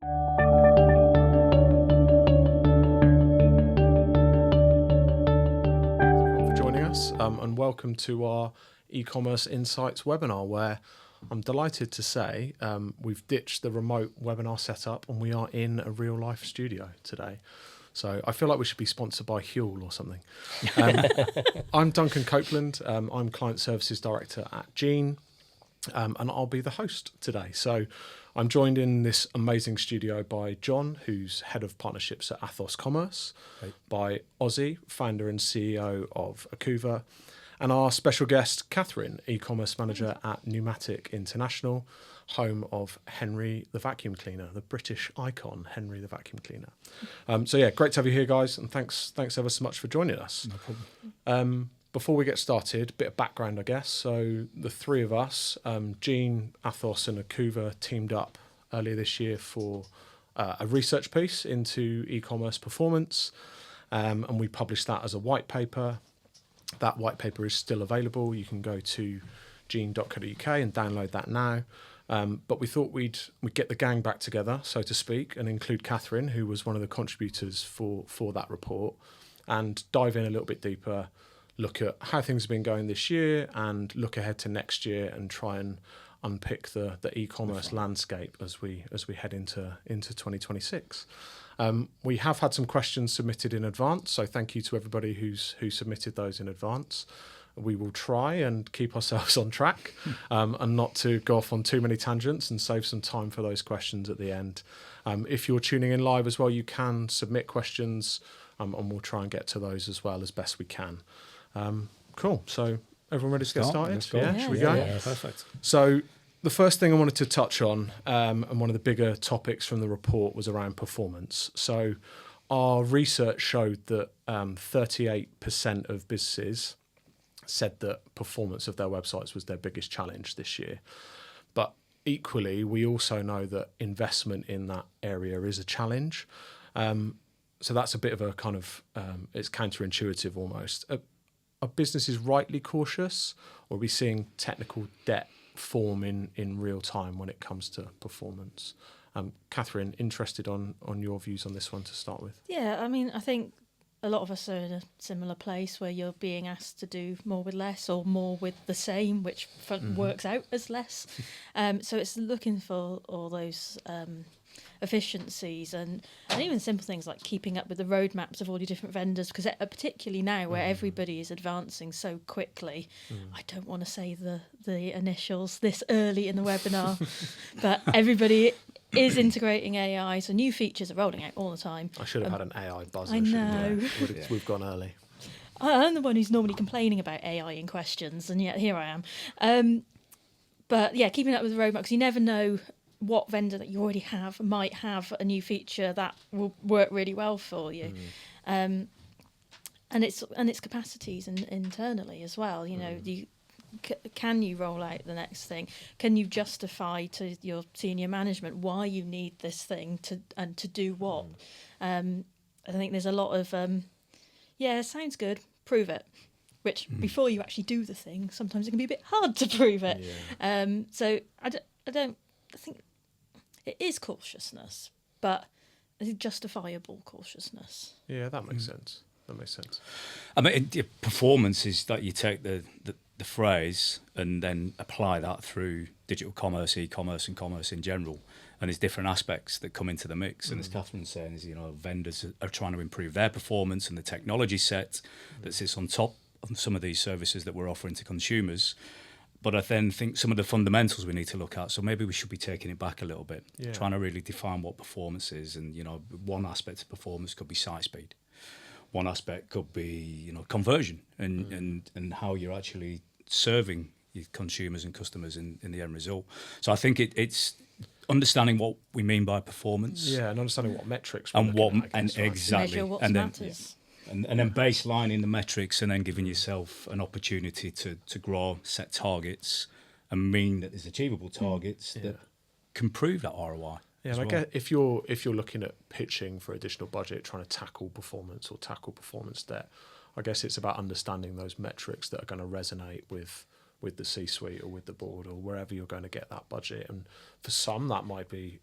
For joining us, and welcome to our e-commerce insights webinar, where I'm delighted to say we've ditched the remote webinar setup and we are in a real life studio today. So I feel like we should be sponsored by Huel or something. I'm Duncan Copeland. I'm Client Services Director at Gene, and I'll be the host today. So I'm joined in this amazing studio by John, who's Head of Partnerships at Athos Commerce, by Ozzy, Founder and CEO of Akuva, and our special guest, Catherine, Ecommerce Manager at Numatic International, home of Henry the Vacuum Cleaner, the British icon, Henry the Vacuum Cleaner. So yeah, great to have you here, guys, and thanks ever so much for joining us. No problem. Before we get started, a bit of background, I guess. So the three of us, Gene, Athos and Akuva, teamed up earlier this year for a research piece into e-commerce performance, and we published that as a white paper. That white paper is still available. You can go to gene.co.uk and download that now. But we thought we'd get the gang back together, so to speak, and include Catherine, who was one of the contributors for that report, and dive in a little bit deeper, look at how things have been going this year and look ahead to next year and try and unpick the e-commerce landscape as we head into 2026. We have had some questions submitted in advance, so thank you to everybody who submitted those in advance. We will try and keep ourselves on track and not to go off on too many tangents and save some time for those questions at the end. If you're tuning in live as well, you can submit questions and we'll try and get to those as well as best we can. Cool. So everyone ready to get started? Let's go. Yeah, should we go? Yeah, perfect. So the first thing I wanted to touch on, and one of the bigger topics from the report, was around performance. So our research showed that 38% of businesses said that performance of their websites was their biggest challenge this year. But equally, we also know that investment in that area is a challenge. So that's a bit of a kind of, it's counterintuitive almost. Are businesses rightly cautious, or are we seeing technical debt form in real time when it comes to performance? Catherine, interested on your views on this one to start with. Yeah, I mean, I think a lot of us are in a similar place where you're being asked to do more with less or more with the same, which works out as less. So it's looking for all those efficiencies and even simple things like keeping up with the roadmaps of all your different vendors, because particularly now where everybody is advancing so quickly, I don't want to say the initials this early in the webinar, but everybody is integrating AI, so new features are rolling out all the time. I should have had an AI buzzer. I know. We've gone early. I'm the one who's normally complaining about AI in questions, and yet here I am. But yeah, keeping up with the roadmap, because you never know what vendor that you already have might have a new feature that will work really well for you. And its capacities internally as well. You know, can you roll out the next thing? Can you justify to your senior management why you need this thing to do what? I think there's a lot of sounds good, prove it. Which before you actually do the thing, sometimes it can be a bit hard to prove it. Yeah. So I think it is cautiousness, but I think justifiable cautiousness. Yeah, that makes sense. That makes sense. I mean, performance is that you take the phrase and then apply that through digital commerce, e-commerce, and commerce in general. And there's different aspects that come into the mix. And as Catherine's saying, is vendors are trying to improve their performance and the technology set that sits on top of some of these services that we're offering to consumers. But I then think some of the fundamentals we need to look at. So maybe we should be taking it back a little bit, trying to really define what performance is. And, one aspect of performance could be site speed. One aspect could be, conversion and how you're actually serving your consumers and customers in the end result. So I think it's understanding what we mean by performance. Yeah, and understanding what metrics and what at, guess, right? exactly. Measure what and then, matters. And then baselining the metrics and then giving yourself an opportunity to grow, set targets and mean that there's achievable targets that can prove that ROI. Yeah, and I guess if you're looking at pitching for additional budget, trying to tackle performance or tackle performance debt, I guess it's about understanding those metrics that are going to resonate with the C-suite or with the board or wherever you're going to get that budget. And for some, that might be,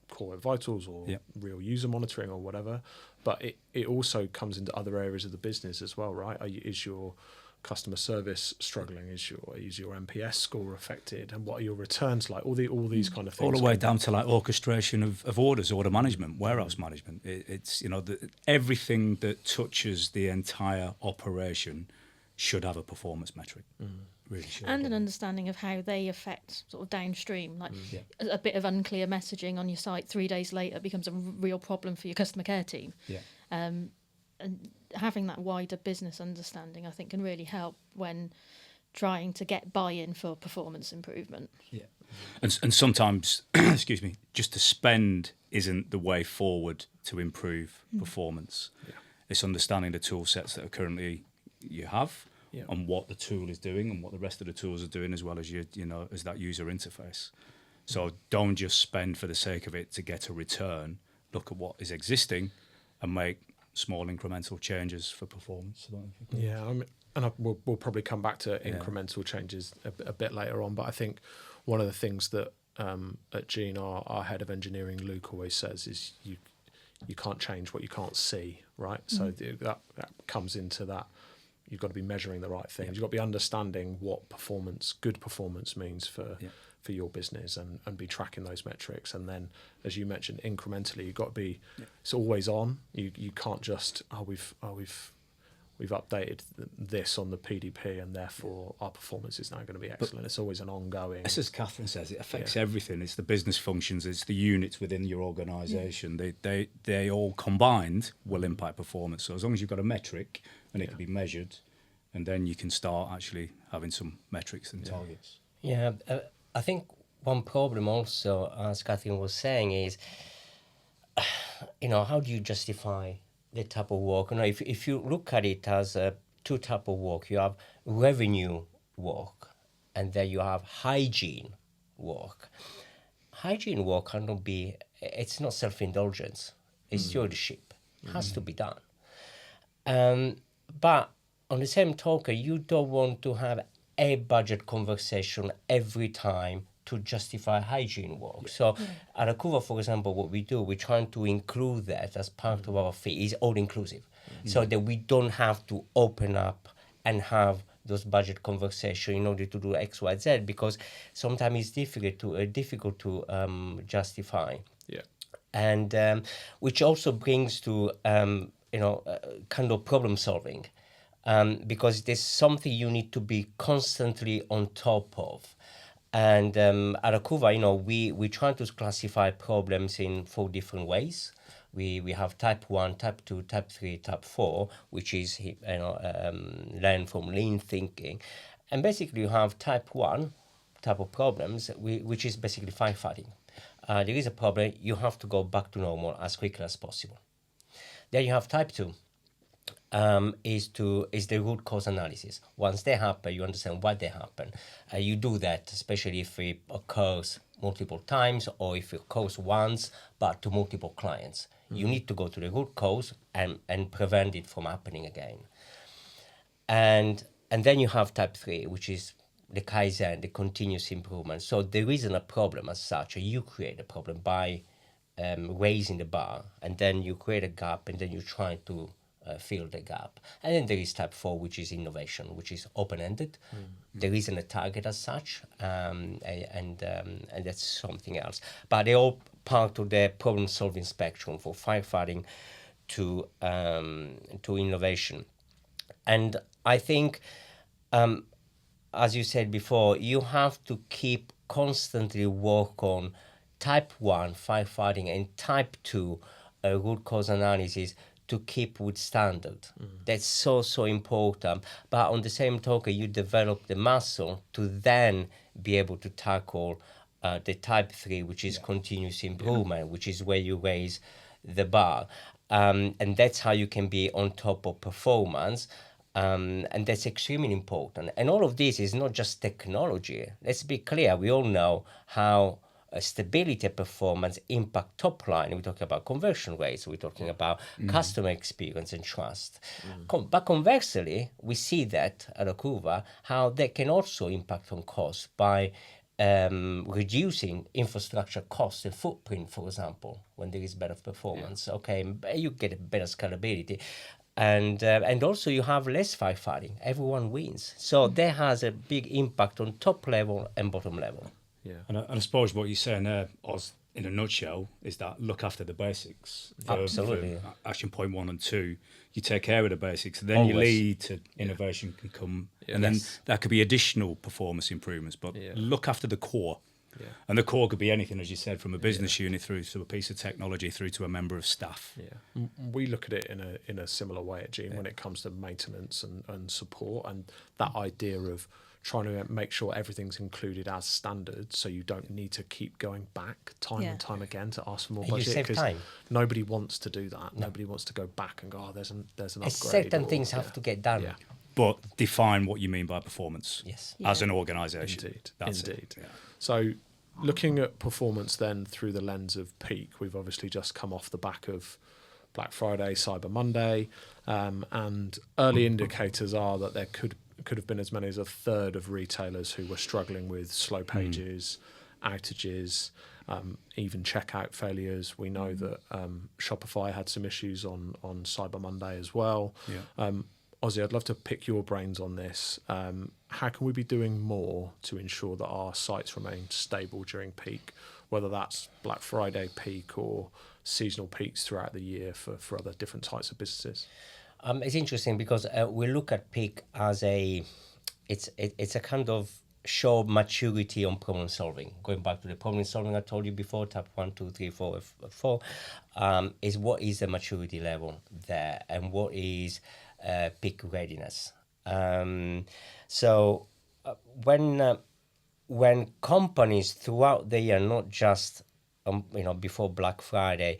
core vitals or real user monitoring or whatever, but it also comes into other areas of the business as well, right? Is your customer service struggling? Is your NPS score affected? And what are your returns like? All these kind of things. All the way down to like orchestration of orders, order management, warehouse management. It's everything that touches the entire operation should have a performance metric. Really should. And an understanding of how they affect sort of downstream. Like a bit of unclear messaging on your site 3 days later becomes a real problem for your customer care team. Yeah. And having that wider business understanding, I think, can really help when trying to get buy-in for performance improvement. Yeah. And sometimes, excuse me, just to spend isn't the way forward to improve performance. Yeah. It's understanding the tool sets that are currently you have and what the tool is doing and what the rest of the tools are doing, as well as as that user interface. So don't just spend for the sake of it to get a return. Look at what is existing and make small incremental changes for performance. We'll probably come back to incremental changes a bit later on, but I think one of the things that at Gene, our head of engineering, Luke, always says is you can't change what you can't see, right? So that comes into that. You've got to be measuring the right things. You've got to be understanding what good performance means for your business and be tracking those metrics. And then, as you mentioned, incrementally, you've got to be, it's always on. You can't just, we've updated this on the PDP and therefore our performance is now going to be excellent. But it's always an ongoing. As Catherine says, it affects everything. It's the business functions, it's the units within your organisation. They all combined will impact performance. So as long as you've got a metric and it can be measured, and then you can start actually having some metrics and targets. Yeah, I think one problem also, as Catherine was saying, is, how do you justify the type of work? If you look at it as two type of work, you have revenue work, and then you have hygiene work. Hygiene work cannot be, it's not self-indulgence, it's stewardship. It has to be done. But on the same token, you don't want to have a budget conversation every time to justify hygiene work. So at Akuva, for example, what we do, we're trying to include that as part of our fee. It's all-inclusive, so that we don't have to open up and have those budget conversations in order to do X, Y, Z, because sometimes it's difficult to justify. Yeah. And which also brings to kind of problem solving, because there's something you need to be constantly on top of. And at Akuva, we try to classify problems in 4 different ways. We have type 1, type 2, type 3, type 4, which is learn from lean thinking. And basically you have type 1 type of problems, which is basically firefighting. There is a problem, you have to go back to normal as quickly as possible. Then you have type 2. Is the root cause analysis. Once they happen, you understand why they happen. You do that, especially if it occurs multiple times or if it occurs once, but to multiple clients. You need to go to the root cause and prevent it from happening again. And then you have type 3, which is the Kaizen, the continuous improvement. So there isn't a problem as such. You create a problem by raising the bar, and then you create a gap, and then you try to fill the gap. And then there is type 4, which is innovation, which is open-ended. There isn't a target as such, and that's something else. But they're all part of the problem-solving spectrum, for firefighting to innovation. And I think, as you said before, you have to keep constantly work on type 1, firefighting, and type 2, root cause analysis, to keep with standard. That's so important. But on the same token, you develop the muscle to then be able to tackle the type 3, which is continuous improvement, which is where you raise the bar. And that's how you can be on top of performance. And that's extremely important. And all of this is not just technology. Let's be clear. We all know how stability performance impact top line. We're talking about conversion rates. We're talking about customer experience and trust. But conversely, we see that at Akuva, how they can also impact on cost by reducing infrastructure costs and footprint, for example, when there is better performance. Okay, you get a better scalability. And also you have less firefighting. Everyone wins. So that has a big impact on top level and bottom level. Yeah. And I suppose what you're saying there, Oz, in a nutshell, is that look after the basics. Absolutely. For action point 1 and 2, you take care of the basics, then you lead to innovation can come, and then that could be additional performance improvements. But look after the core. Yeah. And the core could be anything, as you said, from a business unit through to a piece of technology through to a member of staff. Yeah, we look at it in a similar way at Gene when it comes to maintenance and support, and that idea of trying to make sure everything's included as standard, so you don't need to keep going back time and time again to ask for more budget, because nobody wants to do that. Nobody wants to go back and go, oh, there's an upgrade. Certain things have to get done. Yeah. But define what you mean by performance as an organisation. Indeed, That's indeed. It. Yeah. So looking at performance then through the lens of peak, we've obviously just come off the back of Black Friday, Cyber Monday, and early indicators are that there could have been as many as a third of retailers who were struggling with slow pages, outages, even checkout failures. We know that Shopify had some issues on Cyber Monday as well. Yeah. Ozzy, I'd love to pick your brains on this. How can we be doing more to ensure that our sites remain stable during peak, whether that's Black Friday peak or seasonal peaks throughout the year for other different types of businesses? It's interesting because we look at peak as it's a kind of show maturity on problem solving. Going back to the problem solving I told you before, type 1, 2, 3, 4, 4, is what is the maturity level there and what is peak readiness. So when companies throughout the year, not just before Black Friday,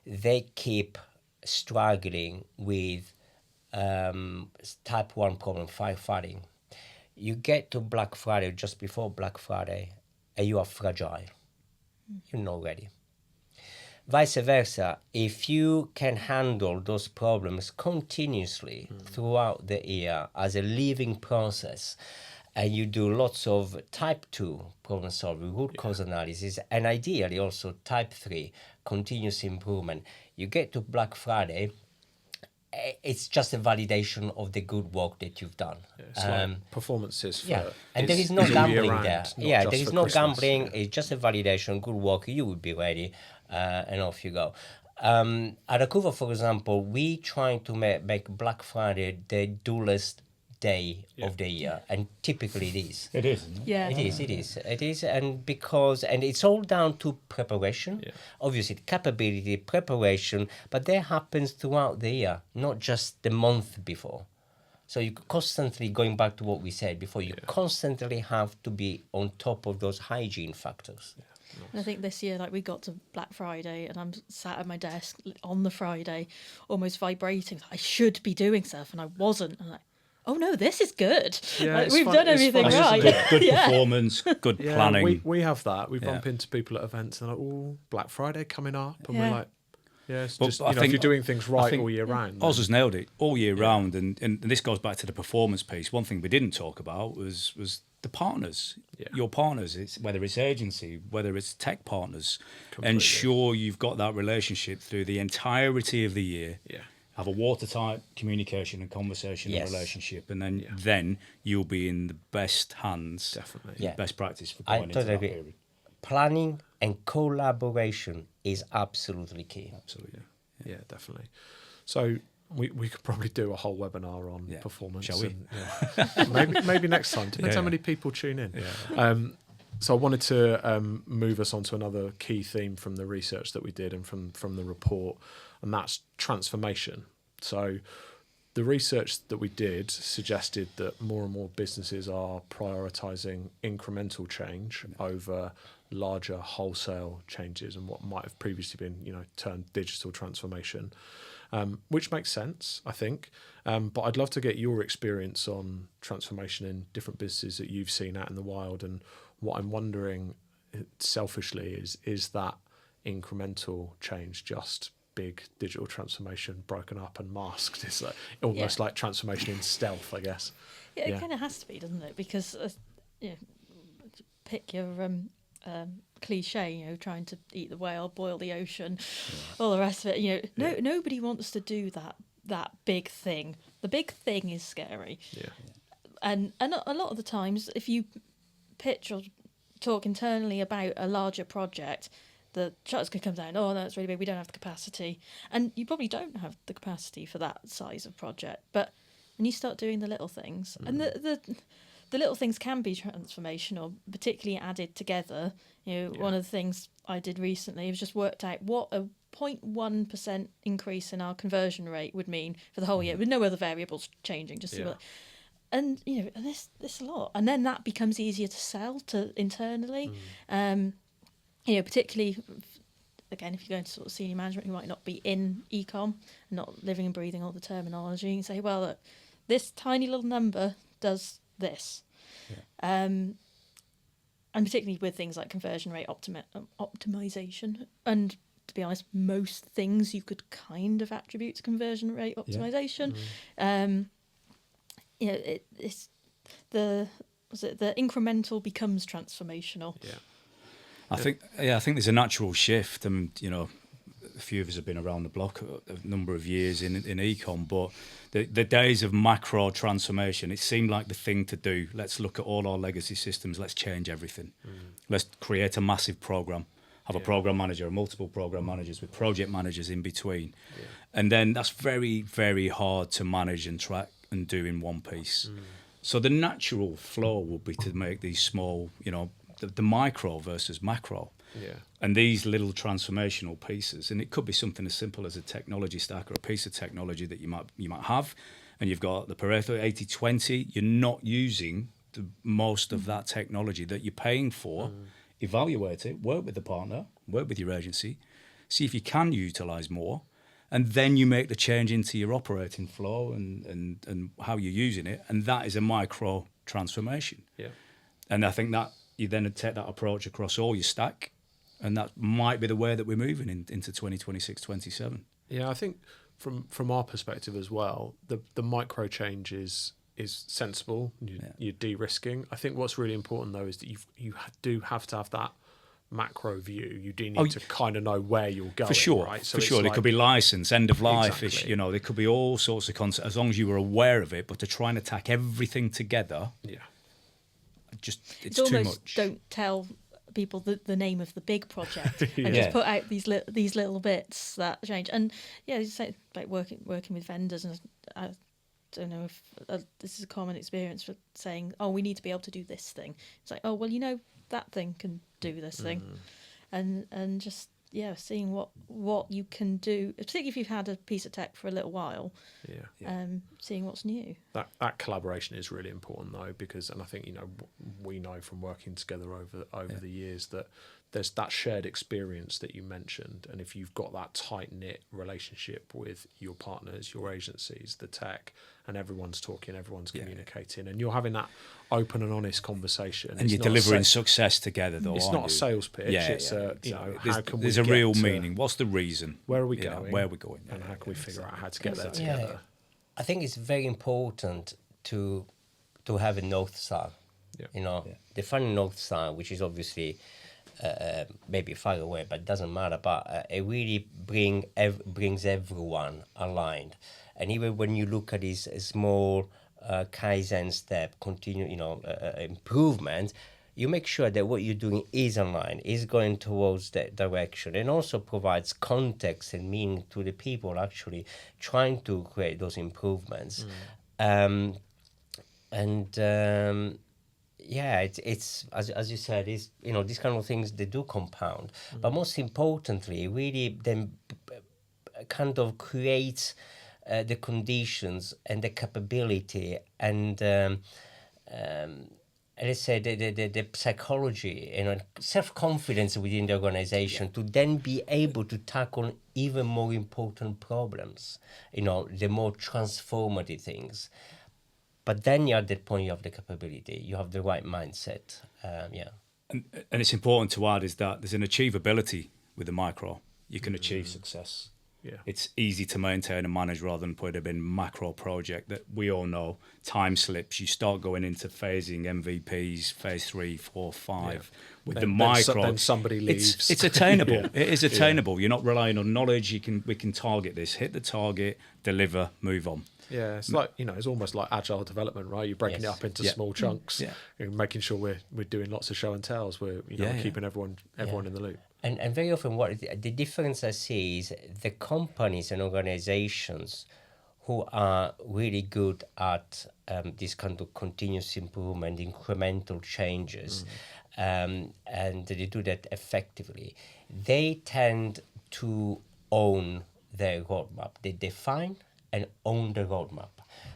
they keep struggling with type 1 problem, firefighting. You get to Black Friday, just before Black Friday, and you are fragile. You're not ready. Vice versa, if you can handle those problems continuously throughout the year as a living process, and you do lots of type 2 problem solving, root cause analysis, and ideally also type 3, continuous improvement, you get to Black Friday, it's just a validation of the good work that you've done. It's like performances. And there is no gambling there. There is no gambling. It's just a validation, good work, you will be ready, and off you go. At Akuva, for example, we try to make Black Friday the dullest day of the year, and typically it is. It is, isn't it? Yeah. It is, and it's all down to preparation. Yeah. Obviously, capability, preparation, but that happens throughout the year, not just the month before. So you constantly, going back to what we said before, you constantly have to be on top of those hygiene factors. Yeah. And I think this year, we got to Black Friday and I'm sat at my desk on the Friday, almost vibrating. I should be doing stuff, and I wasn't. I'm like, oh no, this is good. Yeah, we've done everything right. Good performance, good planning. We have that. We bump into people at events and they're like, oh, Black Friday coming up. And we're like, it's just, if you're doing things right all year round. Oz has nailed it all year round. And this goes back to the performance piece. One thing we didn't talk about was the partners, your partners, whether it's agency, whether it's tech partners. Completely. Ensure you've got that relationship through the entirety of the year. Yeah. Have a watertight communication and conversation and relationship, and then you'll be in the best hands. Definitely. Best practice for going into that period. Planning and collaboration is absolutely key. Absolutely. Yeah, definitely. So we could probably do a whole webinar on performance. Shall we? Maybe next time. Depends how many people tune in. Yeah. So I wanted to move us on to another key theme from the research that we did and from the report, and that's transformation. So the research that we did suggested that more and more businesses are prioritising incremental change over larger wholesale changes and what might have previously been, termed digital transformation, which makes sense, I think. But I'd love to get your experience on transformation in different businesses that you've seen out in the wild. And what I'm wondering selfishly is that incremental change just big digital transformation broken up and masked? It's almost like transformation in stealth, I guess. Yeah, it kind of has to be, doesn't it? Because pick your cliche, you know, trying to eat the whale, boil the ocean, all the rest of it. You know, nobody wants to do that big thing. The big thing is scary. Yeah. And a lot of the times, if you pitch or talk internally about a larger project, the shutters could come down. Oh, that's really big. We don't have the capacity, and you probably don't have the capacity for that size of project. But when you start doing the little things, and the little things can be transformational, particularly added together. You know, one of the things I did recently was just worked out what a 0.1% increase in our conversion rate would mean for the whole year, with no other variables changing. Just and you know, and this a lot, and then that becomes easier to sell to internally. You know, particularly again, if you go into sort of senior management who might not be in ecom, not living and breathing all the terminology, you can say, well, look, this tiny little number does this. And particularly with things like conversion rate optimization, and to be honest, most things you could kind of attribute to conversion rate optimization. You know, it's the incremental becomes transformational. I think there's a natural shift, and you know, a few of us have been around the block a number of years in ecom, but the days of macro transformation, it seemed like the thing to do. Let's look at all our legacy systems. Let's change everything. Let's create a massive program. Have a program manager, or multiple program managers with project managers in between, and then that's very, very hard to manage and track and do in one piece. So the natural flow would be to make these small, you know, the micro versus macro. And these little transformational pieces, and it could be something as simple as a technology stack or a piece of technology that you might have, and you've got the Pareto 80-20. You're not using the most of that technology that you're paying for. Evaluate it, work with the partner, work with your agency, see if you can utilise more, and then you make the change into your operating flow and how you're using it, and that is a micro transformation. And I think that you then take that approach across all your stack, and that might be the way that we're moving into 2026, 27. Yeah, I think from our perspective as well, the micro change is sensible. You're de-risking. I think what's really important though is that you do have to have that macro view. You do need to kind of know where you're going. For sure, right? So for sure. There could be license, end of life, Exactly. you know, there could be all sorts of concepts, as long as you were aware of it. But to try and attack everything together, it's too almost much. Don't tell people the name of the big project and just put out these little bits that change. And you say like working with vendors, and I don't know if this is a common experience for saying, oh, we need to be able to do this thing. It's like, oh, well, you know, that thing can do this thing, and just seeing what you can do, particularly if you've had a piece of tech for a little while. Seeing what's new. That collaboration is really important though, because, and I think, you know, we know from working together over the years that there's that shared experience that you mentioned, and if you've got that tight knit relationship with your partners, your agencies, the tech, and everyone's talking, everyone's communicating, and you're having that open and honest conversation, and you're delivering success together though. It's not a sales pitch. It's exactly. You know, how can we there's a real meaning. What's the reason? Where are we going? Where are we going? And how can we figure out how to get there together? I think it's very important to have a North Star. You know, defining North Star, which is obviously maybe far away, but it doesn't matter. But it really brings everyone aligned. And even when you look at this small Kaizen step, improvement, you make sure that what you're doing is aligned, is going towards that direction, and also provides context and meaning to the people actually trying to create those improvements. It's as you said, is, you know, these kind of things, they do compound, but most importantly, really then kind of creates the conditions and the capability and let's say the psychology and self-confidence within the organization to then be able to tackle even more important problems, you know, the more transformative things. But then you're at that point, you have the capability, you have the right mindset. And it's important to add is that there's an achievability with the micro. You can achieve success. Yeah. It's easy to maintain and manage rather than put it in macro project that we all know. Time slips. You start going into phasing MVPs, phase 3, 4, 5. With the micro, then somebody leaves. It's attainable. Yeah. It is attainable. You're not relying on knowledge. We can target this, hit the target, deliver, move on. Yeah, it's like, it's almost like agile development, right? You're breaking it up into small chunks, and making sure we're doing lots of show and tells. We're keeping everyone in the loop. And very often, what the difference I see is the companies and organizations who are really good at this kind of continuous improvement, incremental changes, and they do that effectively. They tend to own their roadmap. They define and own the roadmap.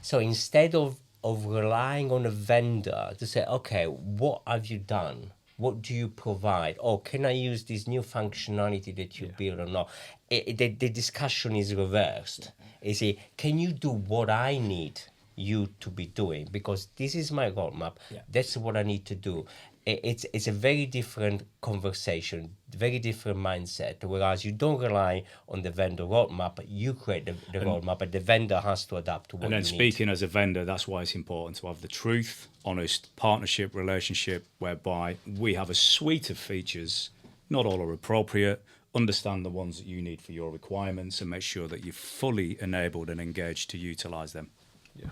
So instead of relying on a vendor to say, okay, what have you done? What do you provide? Or can I use this new functionality that you build or not? The discussion is reversed. You see, can you do what I need you to be doing? Because this is my roadmap. Yeah. That's what I need to do. It's a very different conversation, very different mindset. Whereas you don't rely on the vendor roadmap, you create the roadmap, but the vendor has to adapt to what you need. And then speaking as a vendor, that's why it's important to have the truth, honest partnership, relationship, whereby we have a suite of features, not all are appropriate, understand the ones that you need for your requirements and make sure that you're fully enabled and engaged to utilise them. Yeah.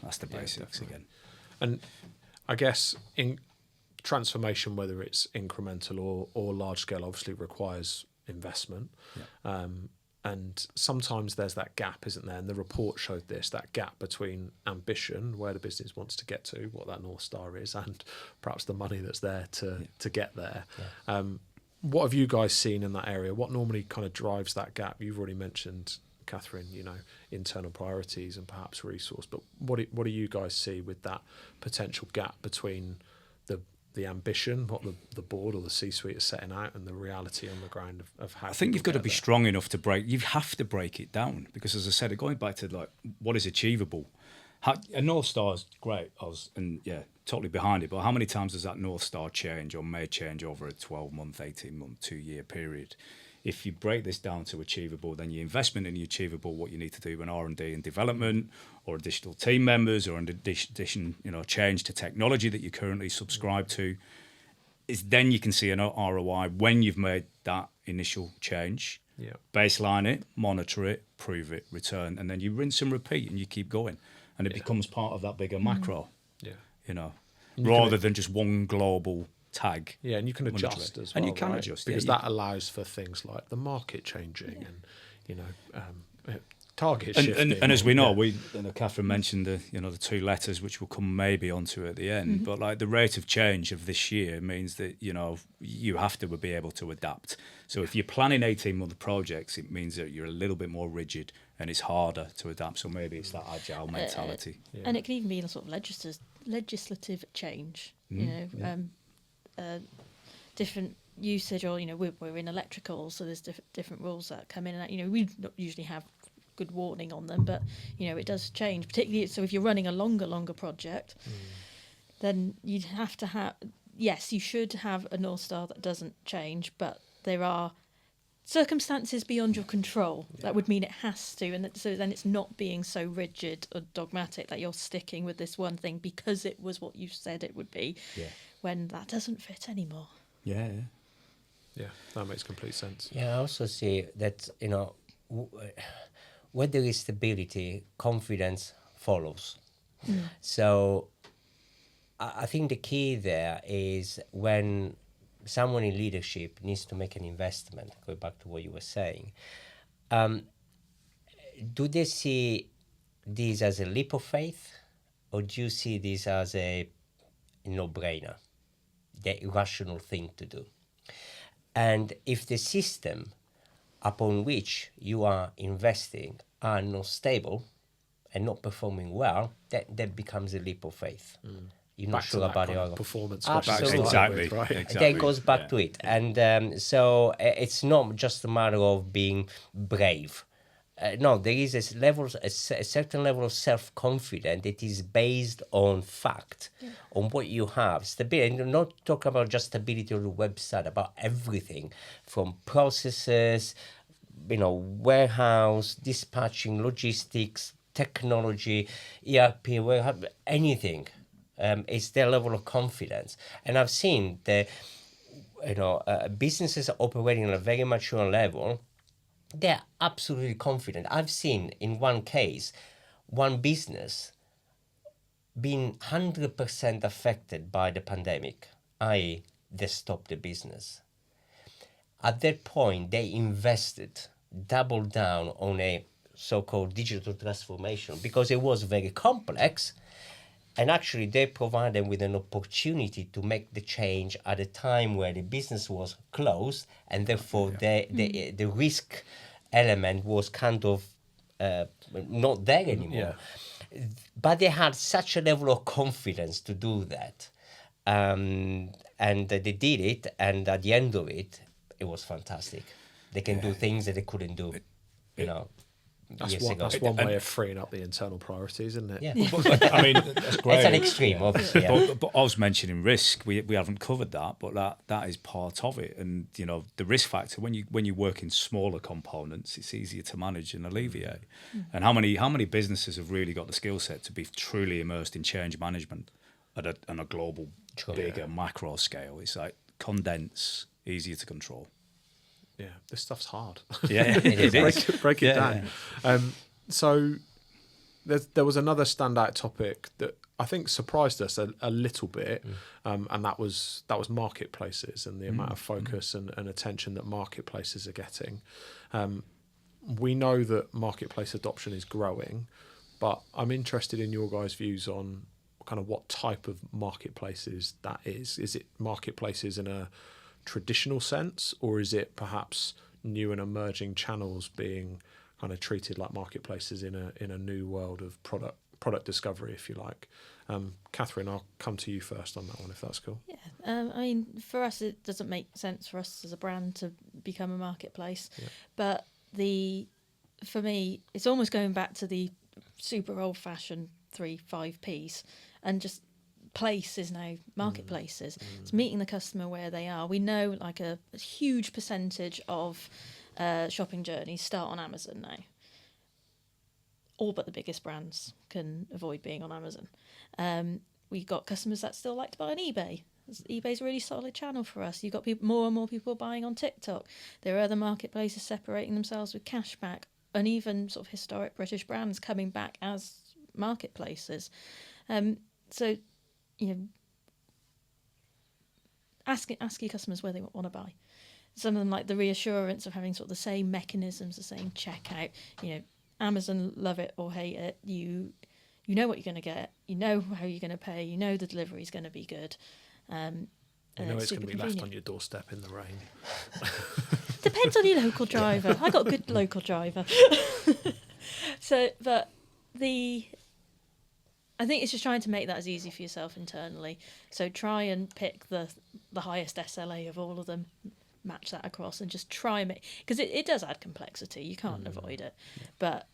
That's the basics again. And I guess in transformation, whether it's incremental or large scale, obviously requires investment. Yeah. And sometimes there's that gap, isn't there? And the report showed that gap between ambition, where the business wants to get to, what that North Star is, and perhaps the money that's there to get there. Yeah. What have you guys seen in that area? What normally kind of drives that gap? You've already mentioned, Catherine, internal priorities and perhaps resource, but what do you guys see with that potential gap between the ambition, what the board or the C-suite is setting out, and the reality on the ground of how? I think you've got to be strong enough to you have to break it down, because as I said, going back to like what is achievable, a North Star is great, totally behind it, but how many times does that North Star change or may change over a 12-month, 18-month, 2-year period? If you break this down to achievable, then your investment in the achievable, what you need to do in R&D and development, or additional team members, or in addition, change to technology that you currently subscribe to, is then you can see an ROI when you've made that initial change. Yeah. Baseline it, monitor it, prove it, return, and then you rinse and repeat, and you keep going, and it becomes part of that bigger macro. Yeah. Rather than just one global tag. Yeah, and you can adjust as well. And you can adjust. Because that allows for things like the market changing and, target shifting. And as we know, Catherine mentioned the 2 letters, which we'll come maybe onto at the end, but like the rate of change of this year means that, you have to be able to adapt. So if you're planning 18-month projects, it means that you're a little bit more rigid and it's harder to adapt. So maybe it's that agile mentality. And it can even be a sort of legislative change, different usage, or we're in electrical, so there's different rules that come in and out. We don't usually have good warning on them, but it does change, particularly so if you're running a longer project, then you'd have to have, yes, you should have a North Star that doesn't change, but there are circumstances beyond your control that would mean it has to, and so then it's not being so rigid or dogmatic that you're sticking with this one thing because it was what you said it would be, when that doesn't fit anymore. Yeah, that makes complete sense. Yeah, I also see that where there is stability, confidence follows. So I think the key there is when someone in leadership needs to make an investment, going back to what you were saying, do they see this as a leap of faith, or do you see this as a no-brainer, the irrational thing to do? And if the system upon which you are investing are not stable and not performing well, that becomes a leap of faith. You're not sure about it. Performance. Absolutely. Exactly. That goes back to it. And so it's not just a matter of being brave. No, there is a certain level of self-confidence that is based on fact, on what you have. Stability, and not talk about just stability on the website, about everything, from processes, warehouse, dispatching, logistics, technology, ERP, warehouse, anything. It's their level of confidence. And I've seen the businesses operating on a very mature level, they're absolutely confident. I've seen in one case, one business being 100% affected by the pandemic, i.e. they stopped the business. At that point, they invested, doubled down on a so-called digital transformation because it was very complex. And actually, they provided them with an opportunity to make the change at a time where the business was closed, and therefore the risk element was kind of not there anymore. Yeah. But they had such a level of confidence to do that. And they did it, and at the end of it, it was fantastic. They can do things that they couldn't do, years ago. That's one way of freeing up the internal priorities, isn't it? Yeah. I mean, that's great. It's an extreme, obviously. Yeah. But I was mentioning risk. We haven't covered that, but that is part of it. And the risk factor when you work in smaller components, it's easier to manage and alleviate. And how many businesses have really got the skill set to be truly immersed in change management on a global, bigger macro scale? It's like condense, easier to control. Yeah, this stuff's hard. Yeah, it is. Break it down. Yeah. So there was another standout topic that I think surprised us a little bit, and that was marketplaces and the amount of focus and attention that marketplaces are getting. We know that marketplace adoption is growing, but I'm interested in your guys' views on kind of what type of marketplaces that is. Is it marketplaces in a traditional sense, or is it perhaps new and emerging channels being kind of treated like marketplaces in a new world of product discovery, if you like? Catherine, I'll come to you first on that one, if that's cool. Yeah, I mean, for us, it doesn't make sense for us as a brand to become a marketplace, but for me, it's almost going back to the super old-fashioned 3-5 Ps, and just place is now marketplaces. It's meeting the customer where they are. We know like a huge percentage of shopping journeys start on Amazon now. All but the biggest brands can avoid being on Amazon. We've got customers that still like to buy on eBay. eBay's a really solid channel for us. You've got more and more people buying on TikTok. There are other marketplaces separating themselves with cashback, and even sort of historic British brands coming back as marketplaces. So, ask your customers where they want to buy. Some of them like the reassurance of having sort of the same mechanisms, the same checkout. Amazon, love it or hate it. You know what you're going to get. You know how you're going to pay. You know the delivery is going to be good. You know it's going to be left on your doorstep in the rain. Depends on your local driver. I got a good local driver. I think it's just trying to make that as easy for yourself internally. So try and pick the highest SLA of all of them, match that across, and just try and make, because it does add complexity. You can't avoid it, but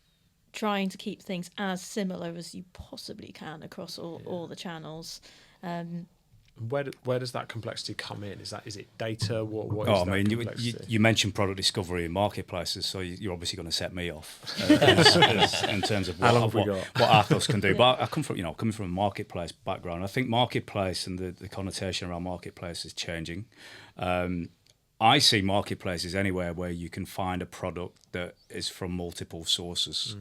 trying to keep things as similar as you possibly can across all the channannels. Where does that complexity come in? Is it data? What is that complexity? You mentioned product discovery in marketplaces, so you're obviously going to set me off in terms of what Athos can do. But I come from a marketplace background. I think marketplace and the connotation around marketplace is changing. I see marketplaces anywhere where you can find a product that is from multiple sources.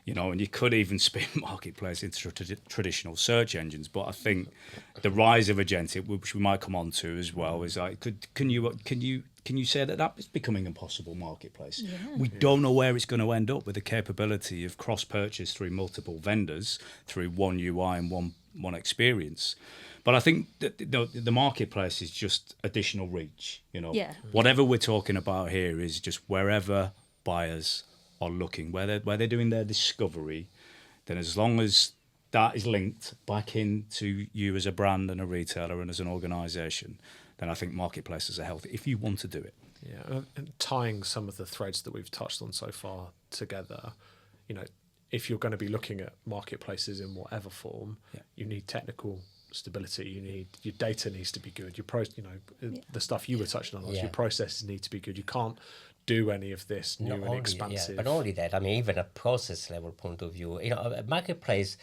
And you could even spin marketplace into traditional search engines. But I think the rise of agentic, which we might come on to as well, is like, can you say that is becoming a possible marketplace? Yeah. We don't know where it's going to end up with the capability of cross purchase through multiple vendors, through one UI and one experience. But I think that the marketplace is just additional reach. Whatever we're talking about here is just wherever buyers are looking, where they're doing their discovery, then as long as that is linked back into you as a brand and a retailer and as an organisation, then I think marketplaces are healthy if you want to do it. Yeah, and tying some of the threads that we've touched on so far together, if you're going to be looking at marketplaces in whatever form, you need technical stability. Your data needs to be good. The stuff you were touching on, your processes need to be good. You can't do any of this new Not and only, expansive. but not only that, I mean, even a process level point of view, a marketplace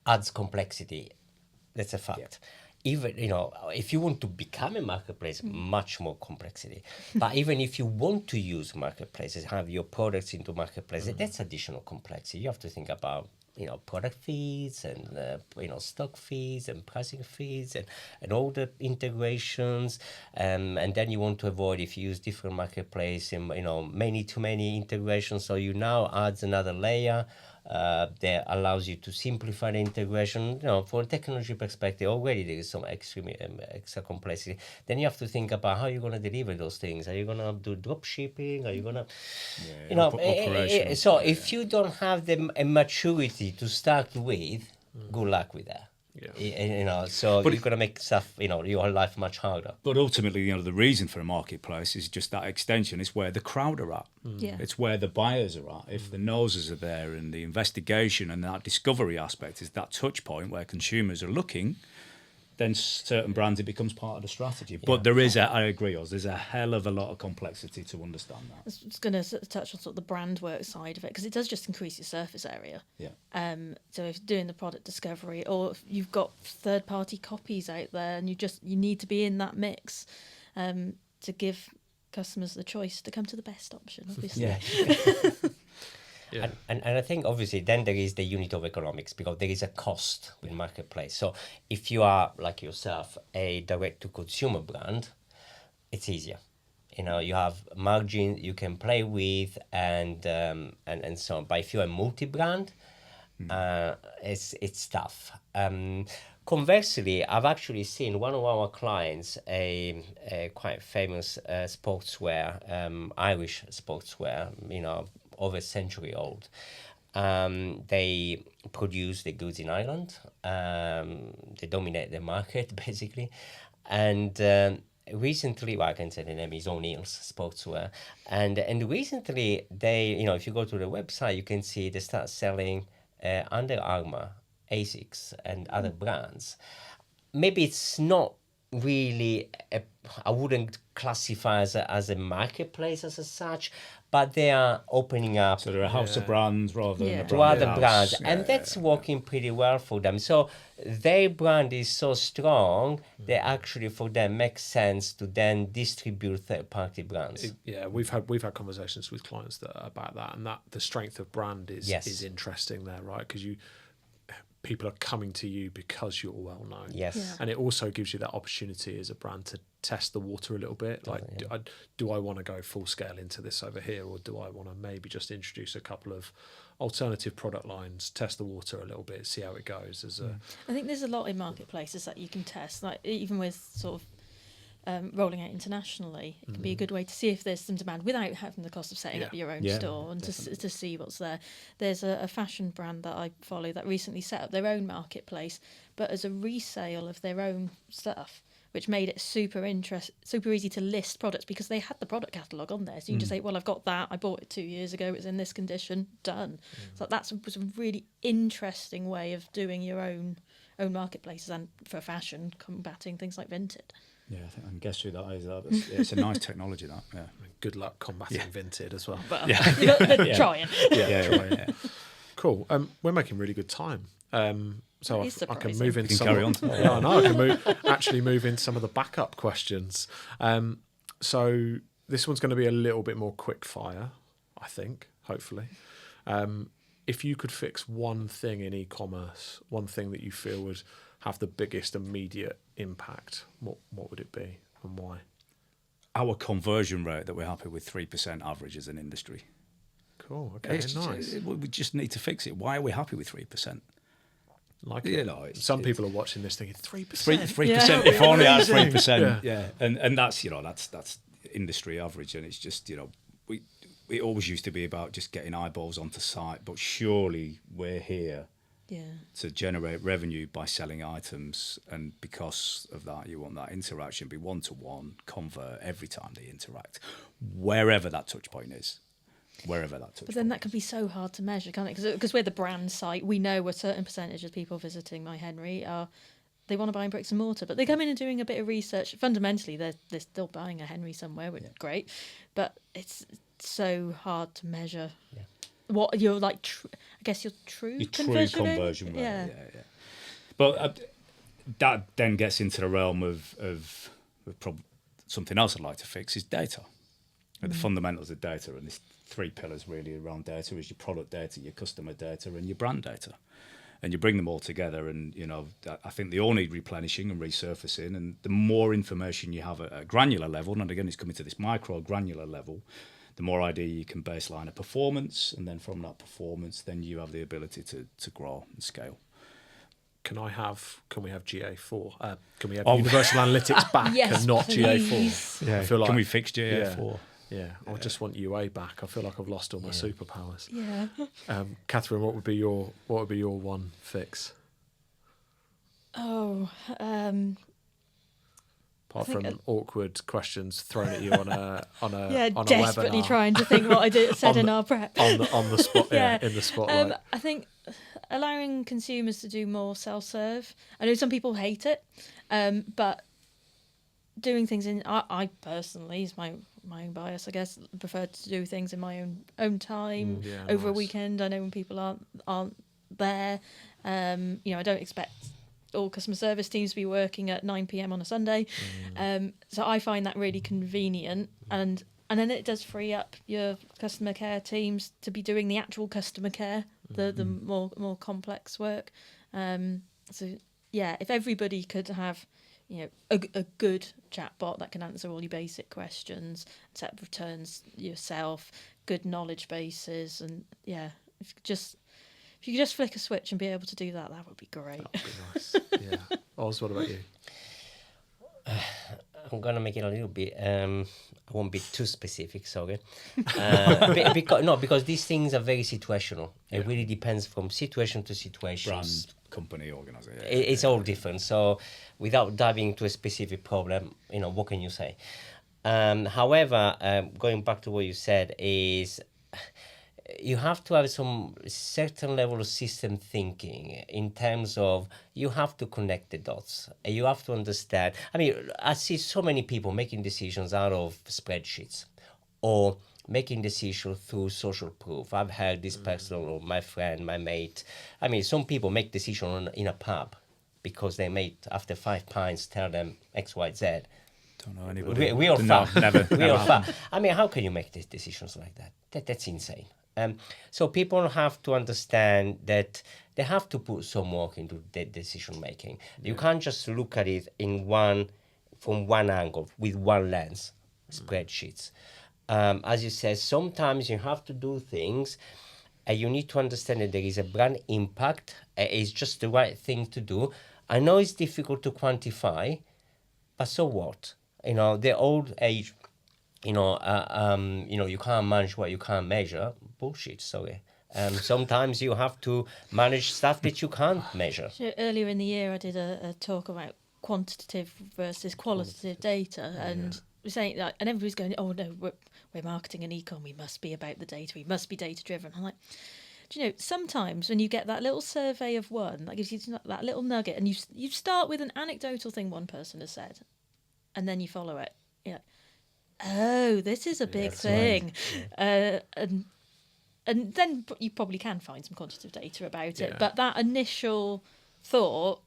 adds complexity. That's a fact. Even, if you want to become a marketplace, much more complexity. But even if you want to use marketplaces, have your products into marketplaces, that's additional complexity. You have to think about, product fees and, stock fees and pricing fees and all the integrations. And then you want to avoid, if you use different marketplace, many too many integrations. So you now add another layer that allows you to simplify the integration. For a technology perspective, already there is some extra complexity. Then you have to think about how you're going to deliver those things. Are you going to do drop shipping? Are you going to, operational. So if you don't have the maturity to start with, good luck with that. So you're going to make stuff, your life much harder. But ultimately, the reason for a marketplace is just that extension. It's where the crowd are at. Yeah. It's where the buyers are at. If the noses are there and the investigation and that discovery aspect is that touch point where consumers are looking, then certain brands, it becomes part of the strategy. But there is, I agree, Oz, there's a hell of a lot of complexity to understand that. I was going to touch on sort of the brand work side of it, because it does just increase your surface area. Yeah. So if you're doing the product discovery, or if you've got third-party copies out there, and you need to be in that mix to give customers the choice to come to the best option, obviously. Yeah. And I think obviously then there is the unit of economics, because there is a cost with marketplace. So if you are, like yourself, a direct-to-consumer brand, it's easier. You have margin you can play with and so on. But if you're a multi-brand, it's tough. Conversely, I've actually seen one of our clients, a quite famous sportswear, Irish sportswear, over a century old. They produce the goods in Ireland. They dominate the market, basically. And recently, I can say the name is O'Neill's Sportswear. And recently, they, if you go to the website, you can see they start selling Under Armour, ASICS, and other brands. Maybe it's not really, I wouldn't classify as a marketplace as such, but they are opening up. So they're a house of brands rather than a to brand other house. brands, and that's working pretty well for them. So their brand is so strong that actually for them makes sense to then distribute third-party brands. We've had conversations with clients about that, and that the strength of brand is interesting there, right? Because people are coming to you because you're well known. Yes. And it also gives you that opportunity as a brand to test the water a little bit. Like, do I want to go full scale into this over here, or do I want to maybe just introduce a couple of alternative product lines, test the water a little bit, see how it goes? I think there's a lot in marketplaces that you can test, like even with sort of rolling out internationally. It can be a good way to see if there's some demand without having the cost of setting up your own store, and to see what's there. There's a fashion brand that I follow that recently set up their own marketplace, but as a resale of their own stuff, which made it super easy to list products, because they had the product catalogue on there. So you can just say, well, I've got that, I bought it 2 years ago, it's in this condition, done. So that was a really interesting way of doing your own marketplaces, and for fashion, combating things like Vinted. Yeah, I think I can guess who that is. It's a nice technology, that. Yeah. Good luck combating Vinted as well. But trying. Yeah. Cool. We're making really good time. So I can move into some. Carry on. I can move into some of the backup questions. So this one's going to be a little bit more quick fire, I think. Hopefully, if you could fix one thing in e-commerce, one thing that you feel would have the biggest immediate impact, what would it be and why? Our conversion rate that we're happy with, 3% average as an industry. Cool. Okay. Nice. We just need to fix it. Why are we happy with 3%? Like some people are watching this thinking 3%. 3%. If only at 3%. Yeah. And that's that's industry average, and it's just we always used to be about just getting eyeballs onto site, but surely we're here to generate revenue by selling items, and because of that, you want that interaction be one-to-one, convert every time they interact, wherever that touch point is. But then that can be so hard to measure, can't it? Because we're the brand site, we know a certain percentage of people visiting My Henry they want to buy in bricks and mortar, but they come in and doing a bit of research. Fundamentally, they're still buying a Henry somewhere, which is great, but it's so hard to measure. What your I guess your true Your true conversion rate? conversion rate. Yeah. But that then gets into the realm of something else I'd like to fix is data. The fundamentals of data, and there's 3 pillars really around data: is your product data, your customer data, and your brand data. And you bring them all together, and I think they all need replenishing and resurfacing. And the more information you have at a granular level, and again, it's coming to this micro granular level, the more idea you can baseline a performance, and then from that performance, then you have the ability to grow and scale. Can we have GA4? Can we have Universal Analytics back Yes, and not please. GA4? I feel like, Can we fix GA4? Yeah, I just want UA back. I feel like I've lost all my superpowers. Yeah. Catherine, what would be your one fix? Oh, Apart from awkward questions thrown at you on a desperately webinar. trying to think what I said in our prep. on the spot, Yeah. in the spotlight. I think allowing consumers to do more self-serve. I know some people hate it, but doing things in I personally, is my own bias, I guess, prefer to do things in my own time over a weekend. I know when people aren't there. I don't expect all customer service teams to be working at 9 p.m. on a Sunday. So I find that really convenient, and then it does free up your customer care teams to be doing the actual customer care, the more complex work. So yeah, if everybody could have a good chatbot that can answer all your basic questions, set returns yourself, good knowledge bases, and if you could just flick a switch and be able to do that would be great. That would be nice. Yeah. Oz, what about you? I'm gonna make it a little bit. I won't be too specific, sorry. Because these things are very situational. It really depends from situation to situation. Brand, company, organisation. It's all different. So, without diving into a specific problem, what can you say? However, going back to what you said is, you have to have some certain level of system thinking in terms of you have to connect the dots. You have to understand. I mean, I see so many people making decisions out of spreadsheets or making decisions through social proof. I've heard this person or my friend, my mate. I mean, some people make decisions in a pub because their mate, after 5 pints, tell them X, Y, Z. Don't know anybody. We are No, fat. never. We are fat. I mean, how can you make these decisions like that? That's insane. So people have to understand that they have to put some work into the decision making. You can't just look at it from one angle with one lens, spreadsheets. As you said, sometimes you have to do things. You need to understand that there is a brand impact. It's just the right thing to do. I know it's difficult to quantify, but so what? The old age. You can't manage what you can't measure. Bullshit, sorry. Sometimes you have to manage stuff that you can't measure. Earlier in the year, I did a talk about quantitative versus qualitative data, and we're saying that, and everybody's going, "Oh no, we're marketing an ecom. We must be about the data. We must be data driven." I'm like, do you know? Sometimes when you get that little survey of one, that gives you that little nugget, and you start with an anecdotal thing one person has said, and then you follow it. Oh, this is a big thing. Right. And then you probably can find some quantitative data about it. But that initial thought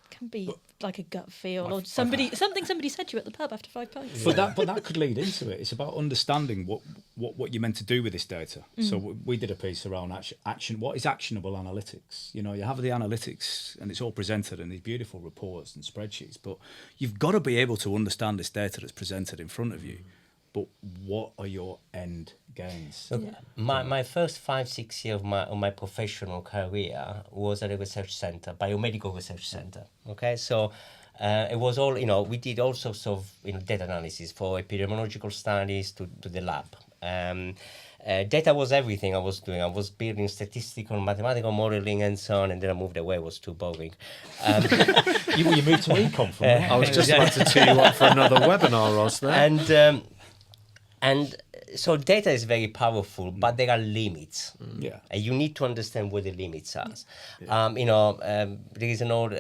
can be like a gut feel or something somebody said to you at the pub after 5 pints. But that could lead into it. It's about understanding what you're meant to do with this data. So we did a piece around action. What is actionable analytics? You have the analytics and it's all presented in these beautiful reports and spreadsheets, but you've got to be able to understand this data that's presented in front of you. But what are your end gains? So my first 5-6 years of my professional career was at a research center, biomedical research center. Okay, so it was all, we did all sorts of data analysis for epidemiological studies to the lab. Data was everything I was doing. I was building statistical, mathematical modeling and so on, and then I moved away. It was too boring. You moved to ecom from there. I was just about to tee you up for another webinar, Ross, there. And so data is very powerful, but there are limits. Yeah. You need to understand what the limits are. There is an old,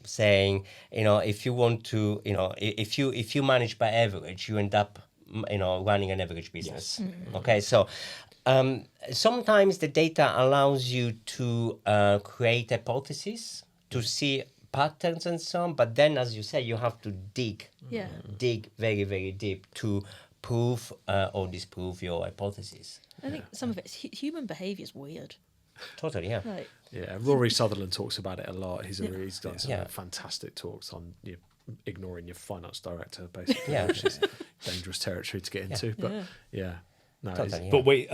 saying, if you want to, if you manage by average, you end up running an average business. Okay, so sometimes the data allows you to create hypotheses, to see patterns and so on, but then, as you say, you have to dig very, very deep to prove or disprove your hypothesis. I think some of it's human behaviour is weird. Totally, yeah. Like, Yeah, Rory Sutherland talks about it a lot. He's done some Yeah. fantastic talks on ignoring your finance director, basically, Yeah. which is dangerous territory to get into. But no, Totally, yeah. But we,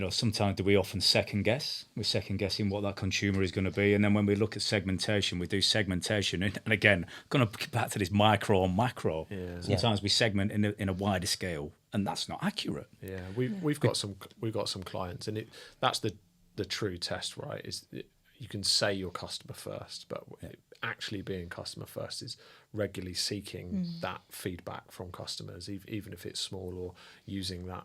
sometimes we often second guess. We're second guessing what that consumer is going to be, and then when we look at segmentation, we do segmentation, and again, going to get back to this micro and macro. Yeah. Sometimes we segment in a wider scale, and that's not accurate. Yeah, we've got some clients, and that's the true test, right? Is you can say you're customer first, but actually being customer first is regularly seeking that feedback from customers, even if it's small, or using that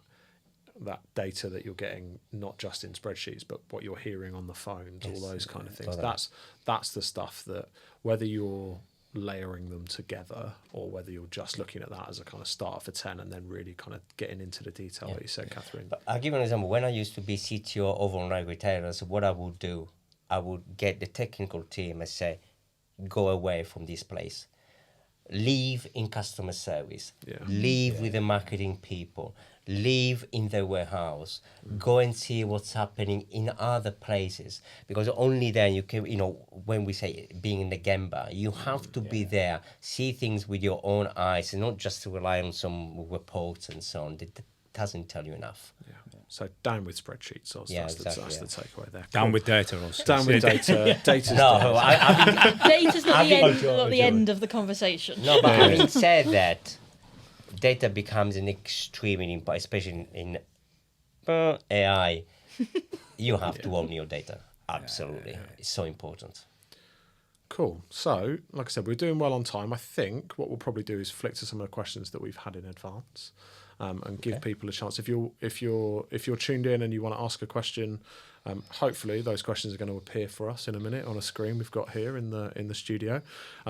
data that you're getting, not just in spreadsheets, but what you're hearing on the phones, all those kind of things. Totally. That's the stuff that, whether you're layering them together or whether you're just looking at that as a kind of start for 10 and then really kind of getting into the detail that you said, Catherine. But I'll give you an example. When I used to be CTO of online retailers, what I would do, I would get the technical team and say, go away from this place. Leave in customer service. Leave with the marketing people. Leave in the warehouse. Go and see what's happening in other places. Because only then you can, when we say being in the Gemba, you have to be there, see things with your own eyes, and not just to rely on some reports and so on. That doesn't tell you enough. Yeah. So down with spreadsheets, Oz. Yeah, That's exactly, the takeaway there. Down Cool. with data, Ross. Down with data. Data's No, dead. data's not I the end of the conversation. No, but having said that, data becomes an extremely important, especially in AI. You have to own your data. Absolutely. It's so important. Cool. So, like I said, we're doing well on time. I think what we'll probably do is flick to some of the questions that we've had in advance, and give people a chance. If you're tuned in and you want to ask a question, hopefully those questions are going to appear for us in a minute on a screen we've got here in the studio.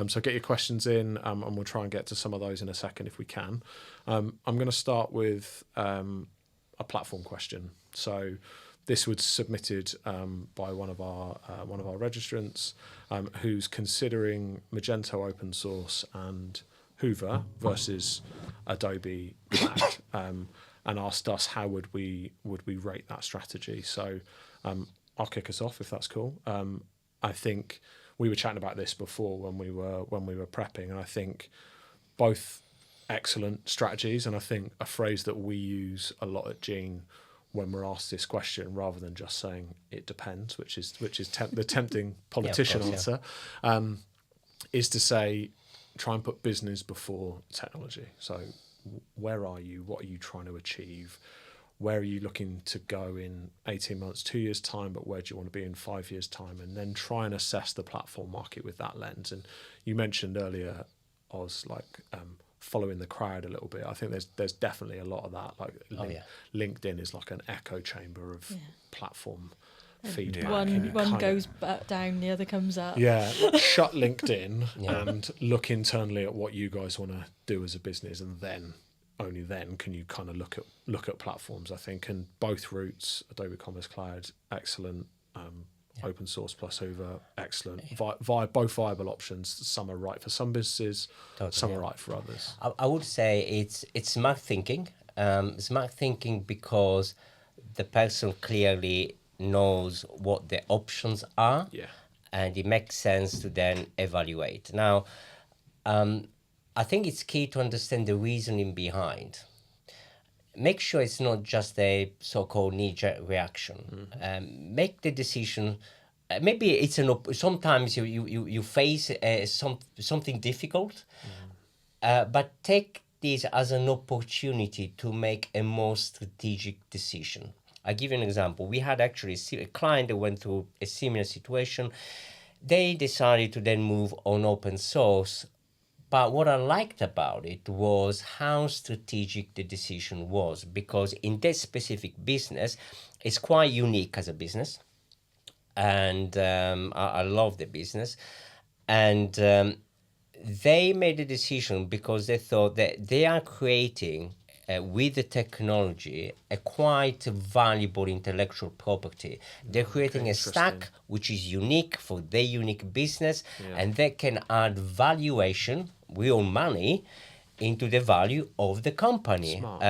So get your questions in, and we'll try and get to some of those in a second if we can. I'm going to start with a platform question. So this was submitted by one of our registrants, who's considering Magento open source and Hoover versus Adobe Cloud, and asked us how would we rate that strategy. So I'll kick us off if that's cool. I think we were chatting about this before when we were prepping, and I think both excellent strategies, and I think a phrase that we use a lot at Gene when we're asked this question, rather than just saying it depends, which is the tempting politician answer, is to say, try and put business before technology. So where are you? What are you trying to achieve? Where are you looking to go in 18 months, 2 years' time, but where do you want to be in 5 years' time? And then try and assess the platform market with that lens. And you mentioned earlier, Oz, following the crowd a little bit. I think there's definitely a lot of that. LinkedIn is like an echo chamber of platform feedback. One goes down, the other comes up. Yeah, shut LinkedIn and look internally at what you guys want to do as a business, and then only then can you kind of look at platforms, I think. And both routes, Adobe Commerce Cloud, excellent. Open source plus Hoover, excellent. Both viable options. Some are right for some businesses, some are right for others. I would say it's smart thinking. Smart thinking because the person clearly knows what the options are, and it makes sense to then evaluate. Now, I think it's key to understand the reasoning behind. Make sure it's not just a so-called knee-jerk reaction. Make the decision. Maybe it's sometimes you face something difficult, but take this as an opportunity to make a more strategic decision. I'll give you an example. We had actually a client that went through a similar situation. They decided to then move on open source. But what I liked about it was how strategic the decision was, because in this specific business, it's quite unique as a business. And I love the business. And they made a decision because they thought that they are creating with the technology a quite valuable intellectual property. They're creating a stack which is unique for their unique business, and they can add valuation, real money, into the value of the company. Smart,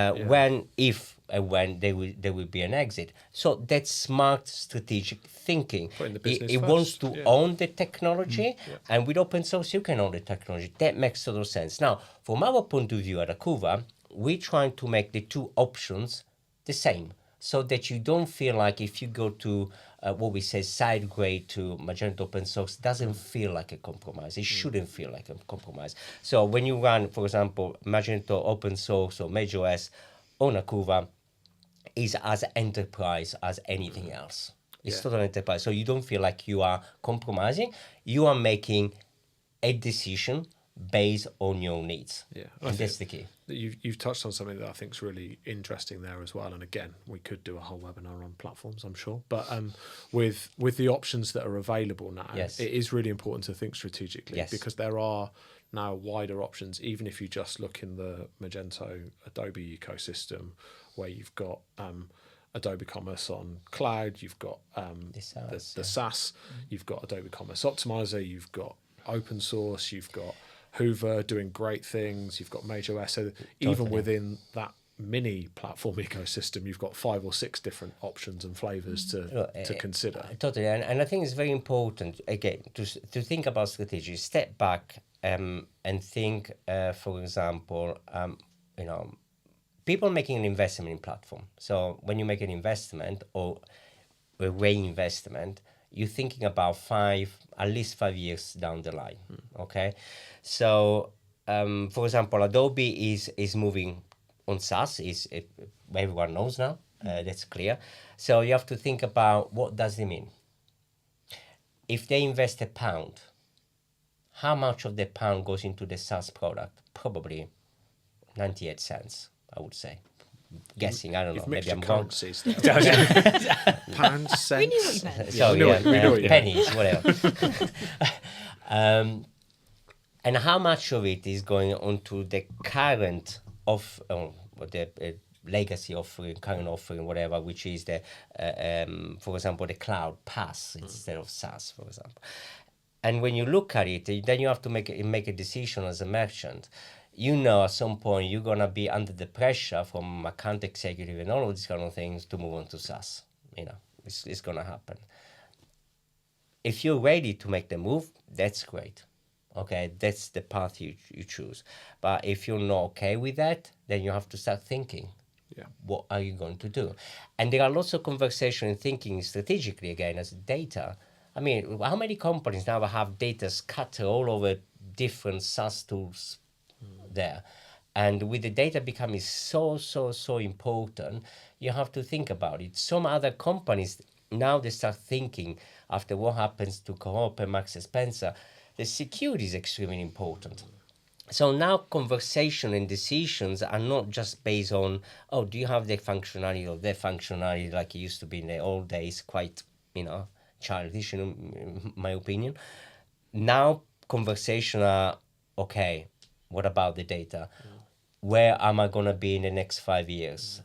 When there will be an exit. So that's smart strategic thinking. Putting the business It wants first, to own the technology, Yeah. and with open source you can own the technology. That makes total sense. Now, from our point of view at Akuva, we're trying to make the two options the same, so that you don't feel like if you go to what we say side grade to Magento open source, doesn't feel like a compromise. It shouldn't feel like a compromise. So when you run, for example, Magento open source or MageOS on Akuva, is as enterprise as anything else. It's total enterprise. So you don't feel like you are compromising. You are making a decision based on your needs. Yeah, and that's the key. You've touched on something that I think is really interesting there as well. And again, we could do a whole webinar on platforms, I'm sure. But with the options that are available now, it is really important to think strategically, because there are now wider options. Even if you just look in the Magento Adobe ecosystem, where you've got Adobe Commerce on cloud, you've got the SaaS, you've got Adobe Commerce Optimizer, you've got open source, you've got Hoover doing great things, you've got MageOS. So even within that mini platform ecosystem, you've got 5 or 6 different options and flavors to consider. Totally, and I think it's very important again to think about strategy. Step back and think, for example, people making an investment in platform. So when you make an investment or a reinvestment, you're thinking about at least 5 years down the line. Okay, so for example, Adobe is moving on SaaS. Everyone knows now. That's clear. So you have to think about what does it mean. If they invest £1, how much of the pound goes into the SaaS product? Probably 98 cents, I would say. Guessing, I don't know. Maybe I'm wrong. Pounds, cents. We knew what you meant. So pennies, whatever. And how much of it is going onto the current the legacy offering, current offering, whatever, which is the, for example, the cloud PaaS instead of SaaS, for example. And when you look at it, then you have to make a decision as a merchant. You know, at some point you're gonna be under the pressure from account executive and all of these kind of things to move on to SaaS. It's gonna happen. If you're ready to make the move, that's great. Okay, that's the path you choose. But if you're not okay with that, then you have to start thinking. What are you going to do? And there are lots of conversation and thinking strategically again as data. I mean, how many companies now have data scattered all over different SaaS tools there? And with the data becoming so important, you have to think about it. Some other companies, now they start thinking, after what happens to Co-op and Max Spencer, the security is extremely important. So now conversation and decisions are not just based on, do you have the functionality or the functionality like it used to be in the old days, quite, childish in my opinion. Now conversation are, okay, what about the data? Where am I going to be in the next 5 years?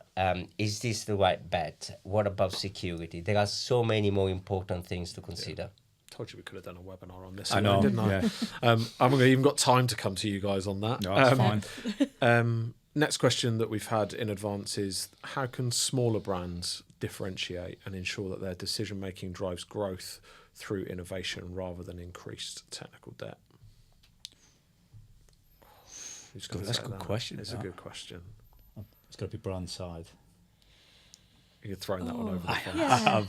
Is this the right bet? What about security? There are so many more important things to consider. Told you we could have done a webinar on this. I know, didn't I? yeah. I haven't even got time to come to you guys on that. No, that's fine. Next question that we've had in advance is, how can smaller brands differentiate and ensure that their decision-making drives growth through innovation rather than increased technical debt? That's a good question. It's a good question. It's got to be brand side. You're throwing that one over the fence. Yeah.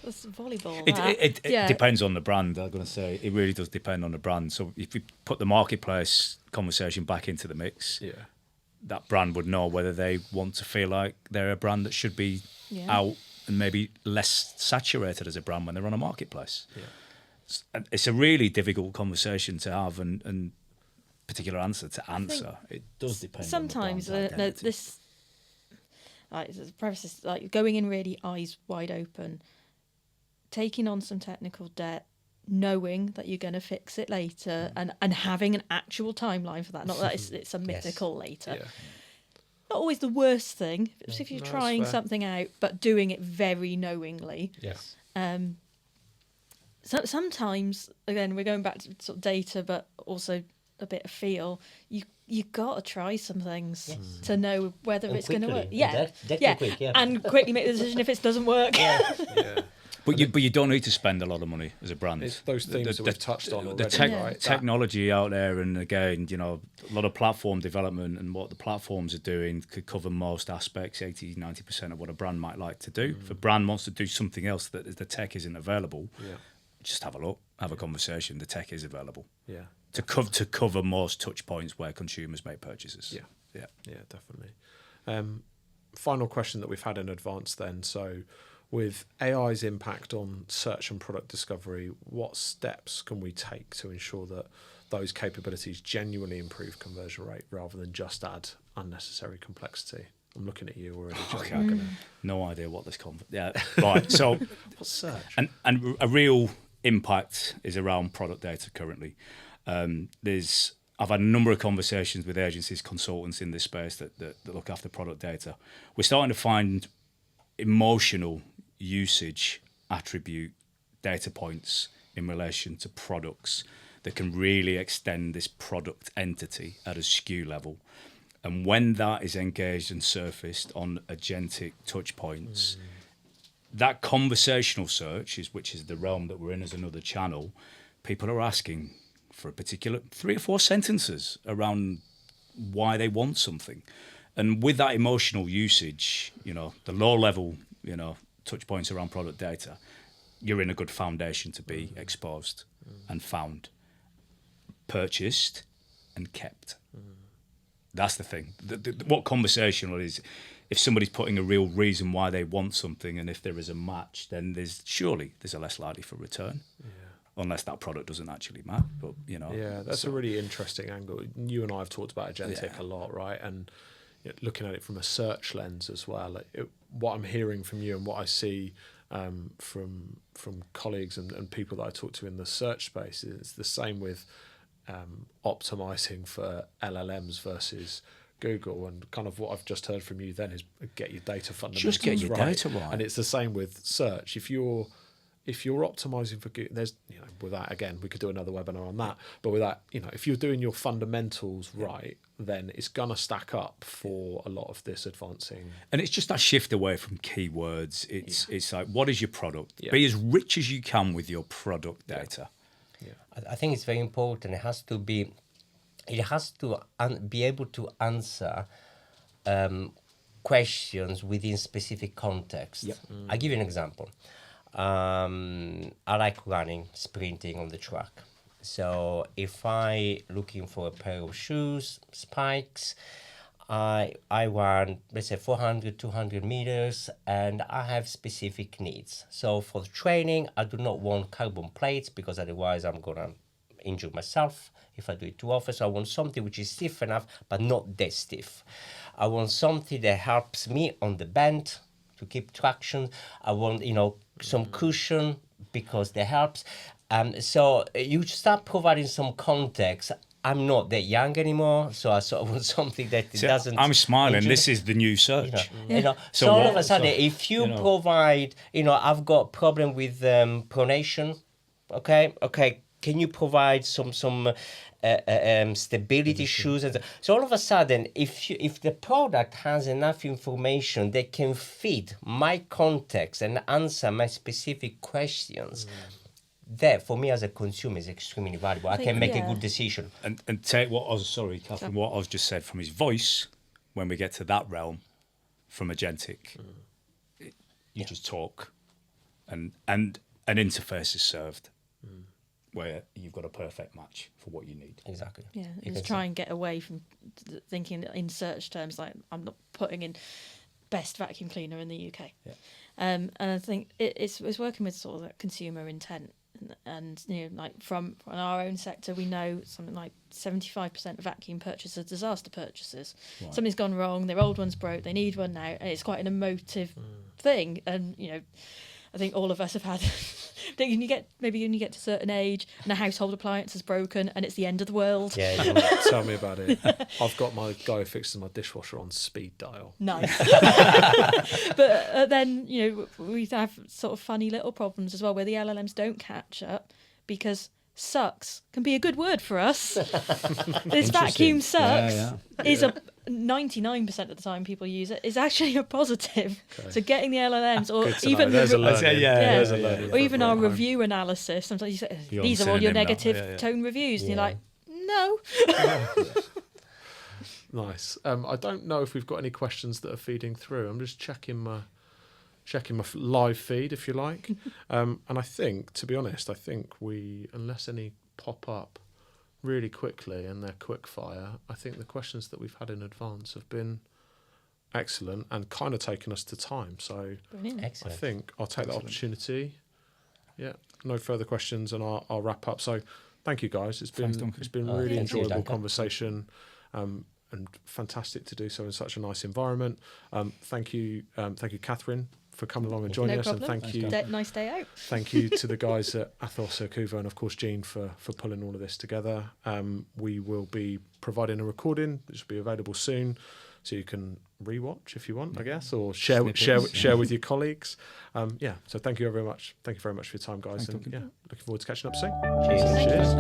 That's volleyball. It depends on the brand, I'm going to say. It really does depend on the brand. So if you put the marketplace conversation back into the mix, that brand would know whether they want to feel like they're a brand that should be out and maybe less saturated as a brand when they're on a marketplace. It's a really difficult conversation to have and particular answer to answer. It does depend sometimes on the brand's identity. this the preface is like going in really eyes wide open, taking on some technical debt, knowing that you're going to fix it later, and having an actual timeline for that. Not that it's a mythical later. not always the worst thing. If you're No, that's trying fair. something out but doing it very knowingly. Yes. So sometimes, again, we're going back to sort of data, but also a bit of feel. You got to try some things to know whether And it's going to work. quickly. Yeah, That quick, yeah. and quickly make the decision if it doesn't work. Yeah. But you don't need to spend a lot of money as a brand. It's those themes that we've touched on already, the right? technology out there, and again, you know, a lot of platform development and what the platforms are doing could cover most aspects, 80-90% of what a brand might like to do. If a brand wants to do something else that the tech isn't available, just have a look, have a conversation. The tech is available. Yeah. To cover most touch points where consumers make purchases. Yeah, definitely. Final question that we've had in advance then. So with AI's impact on search and product discovery, what steps can we take to ensure that those capabilities genuinely improve conversion rate rather than just add unnecessary complexity? I'm looking at you already. Okay. No idea what this right. So What's search? and a real impact is around product data currently. I've had a number of conversations with agencies, consultants in this space that look after product data. We're starting to find emotional usage attribute data points in relation to products that can really extend this product entity at a SKU level. And when that is engaged and surfaced on agentic touch points, that conversational search, which is the realm that we're in as another channel, people are asking for a particular 3 or 4 sentences around why they want something. And with that emotional usage, you know, the low level, you know, touch points around product data, you're in a good foundation to be exposed and found, purchased and kept. That's the thing. What conversational is, if somebody's putting a real reason why they want something, and if there is a match, then there's a less likely for return. Unless that product doesn't actually match. But you know, that's a really interesting angle. You and I have talked about agentic a lot, right? And looking at it from a search lens as well. What I'm hearing from you and what I see from colleagues and people that I talk to in the search space is the same with optimizing for LLMs versus Google, and kind of what I've just heard from you then is get your data fundamentals just get your data right. And it's the same with search. If you're optimizing for Google, there's, with that, again, we could do another webinar on that, but with that, if you're doing your fundamentals right, then it's gonna stack up for a lot of this advancing. And it's just that shift away from keywords. It's like, what is your product? Be as rich as you can with your product data. I think it's very important. It has to be able to answer questions within specific context. I'll give you an example. I like running, sprinting on the track. So if I looking for a pair of shoes, spikes, I run, let's say 400, 200 meters, and I have specific needs. So for the training, I do not want carbon plates because otherwise I'm going to injure myself if I do it too often. So I want something which is stiff enough, but not that stiff. I want something that helps me on the bend to keep traction. I want, some cushion because that helps. So you start providing some context. I'm not that young anymore, so I sort of want something that doesn't. I'm smiling. This is the new search. So all of a sudden, if you provide, I've got problem with pronation. Okay. Can you provide some stability shoes? And so all of a sudden, if the product has enough information that can fit my context and answer my specific questions. That for me as a consumer is extremely valuable. I can make a good decision. And take what I was Catherine, what I was just said from his voice. When we get to that realm, from agentic, you just talk, and an interface is served, where you've got a perfect match for what you need. Exactly. Yeah, just try and get away from thinking in search terms. Like, I'm not putting in best vacuum cleaner in the UK. And I think it's working with sort of that consumer intent. And like from our own sector, we know something like 75% of vacuum purchases are disaster purchases. Right. Something's gone wrong, their old one's broke, they need one now, and it's quite an emotive thing. And I think all of us have had. When you get to a certain age and a household appliance is broken and it's the end of the world. Yeah, Tell me about it. I've got my guy who fixes my dishwasher on speed dial. Nice. But then, we have sort of funny little problems as well where the LLMs don't catch up because sucks can be a good word for us. This vacuum sucks is a 99% of the time people use it is actually a positive. Okay. So getting the LLMs or even there's a learning. there's a learning. or even our Home. review analysis. Sometimes you say You're these on are all your synonym now. negative tone reviews, and you're like, no. Nice. I don't know if we've got any questions that are feeding through. I'm just checking my live feed, if you like. And I think, to be honest, unless any pop up really quickly and they're quick fire, I think the questions that we've had in advance have been excellent and kind of taken us to time. So Brilliant. excellent. I think I'll take that opportunity. Yeah, no further questions, and I'll wrap up. So thank you, guys. It's been really thank you, enjoyable Duncan. conversation. And fantastic to do so in such a nice environment. Thank you, Catherine, for coming along and joining No us, problem. and thank you, Nice day out. thank you to the guys at Athos, Kuva, and of course Jean for pulling all of this together. We will be providing a recording which will be available soon, so you can rewatch if you want, I guess, or share with your colleagues. So thank you very much. Thank you very much for your time, guys, Thanks, and looking forward to catching up soon. Cheers. Cheers.